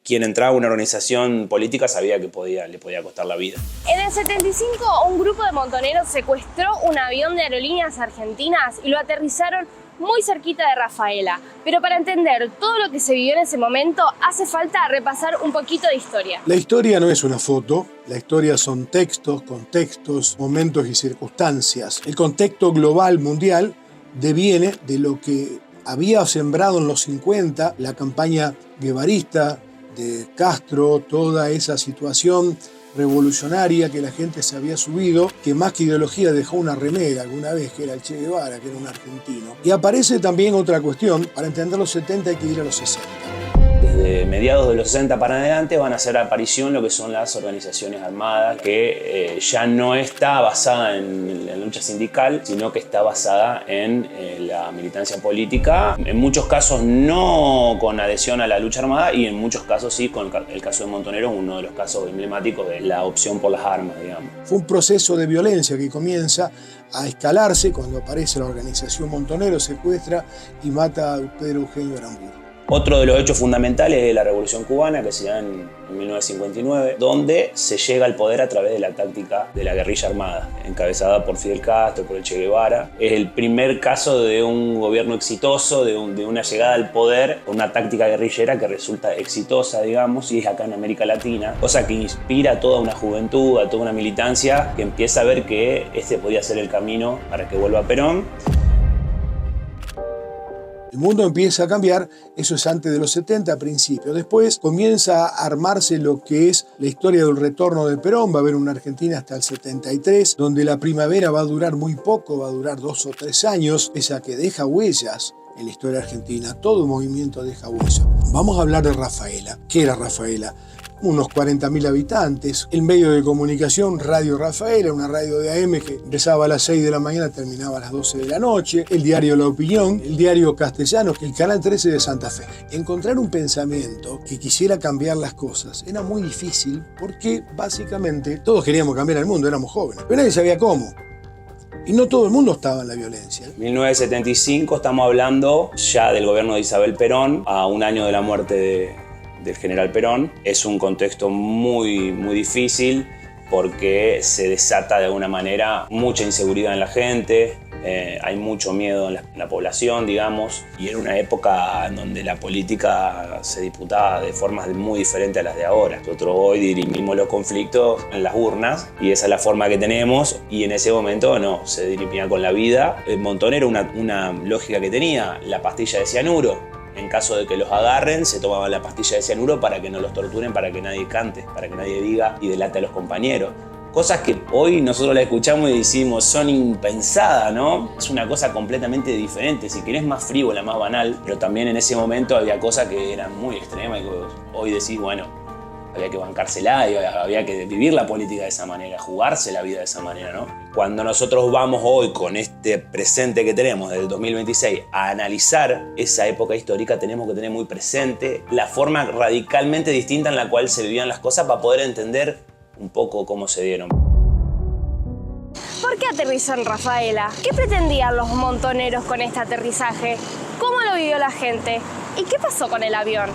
quien entraba a una organización política sabía que le podía costar la vida. En el 75, un grupo de montoneros secuestró un avión de Aerolíneas Argentinas y lo aterrizaron muy cerquita de Rafaela. Pero para entender todo lo que se vivió en ese momento, hace falta repasar un poquito de historia. La historia no es una foto, la historia son textos, contextos, momentos y circunstancias. El contexto global mundial deviene de lo que había sembrado en los 50 la campaña guevarista de Castro, toda esa situación revolucionaria que la gente se había subido, que más que ideología dejó una remera alguna vez, que era el Che Guevara, que era un argentino. Y aparece también otra cuestión, para entender los 70 hay que ir a los 60. Desde mediados de los 60 para adelante van a hacer aparición lo que son las organizaciones armadas, que ya no está basada en la lucha sindical, sino que está basada en la militancia política. En muchos casos no con adhesión a la lucha armada y en muchos casos sí, con el caso de Montoneros, uno de los casos emblemáticos de la opción por las armas, digamos. Fue un proceso de violencia que comienza a escalarse cuando aparece la organización Montoneros, secuestra y mata a Pedro Eugenio Aramburu. Otro de los hechos fundamentales es la Revolución Cubana, que se da en 1959, donde se llega al poder a través de la táctica de la guerrilla armada, encabezada por Fidel Castro, por el Che Guevara. Es el primer caso de un gobierno exitoso, de una llegada al poder con una táctica guerrillera que resulta exitosa, digamos, y es acá en América Latina, cosa que inspira a toda una juventud, a toda una militancia que empieza a ver que este podía ser el camino para que vuelva Perón. El mundo empieza a cambiar, eso es antes de los 70, a principios. Después comienza a armarse lo que es la historia del retorno de Perón. Va a haber una Argentina hasta el 73, donde la primavera va a durar muy poco, va a durar 2 o 3 años, esa que deja huellas en la historia argentina. Todo movimiento deja huellas. Vamos a hablar de Rafaela. ¿Qué era Rafaela? Unos 40.000 habitantes. El medio de comunicación, Radio Rafaela, una radio de AM que empezaba a las 6 de la mañana, terminaba a las 12 de la noche. El diario La Opinión, el diario Castellano, el Canal 13 de Santa Fe. Encontrar un pensamiento que quisiera cambiar las cosas era muy difícil porque básicamente todos queríamos cambiar el mundo, éramos jóvenes, pero nadie sabía cómo. Y no todo el mundo estaba en la violencia. En 1975 estamos hablando ya del gobierno de Isabel Perón, a un año de la muerte del general Perón. Es un contexto muy difícil porque se desata de alguna manera mucha inseguridad en la gente, hay mucho miedo en la población, digamos, y era una época en donde la política se disputaba de formas muy diferentes a las de ahora. Nosotros hoy dirimimos los conflictos en las urnas y esa es la forma que tenemos, y en ese momento no, se dirimía con la vida. El Montonero, una lógica que tenía, la pastilla de cianuro. En caso de que los agarren, se tomaban la pastilla de cianuro para que no los torturen, para que nadie cante, para que nadie diga y delate a los compañeros. Cosas que hoy nosotros las escuchamos y decimos son impensadas, ¿no? Es una cosa completamente diferente, si querés más frívola, más banal, pero también en ese momento había cosas que eran muy extremas y que hoy decís, bueno, había que bancársela y había que vivir la política de esa manera, jugarse la vida de esa manera, ¿no? Cuando nosotros vamos hoy con este presente que tenemos del 2026 a analizar esa época histórica, tenemos que tener muy presente la forma radicalmente distinta en la cual se vivían las cosas para poder entender un poco cómo se dieron. ¿Por qué aterrizó en Rafaela? ¿Qué pretendían los montoneros con este aterrizaje? ¿Cómo lo vivió la gente? ¿Y qué pasó con el avión?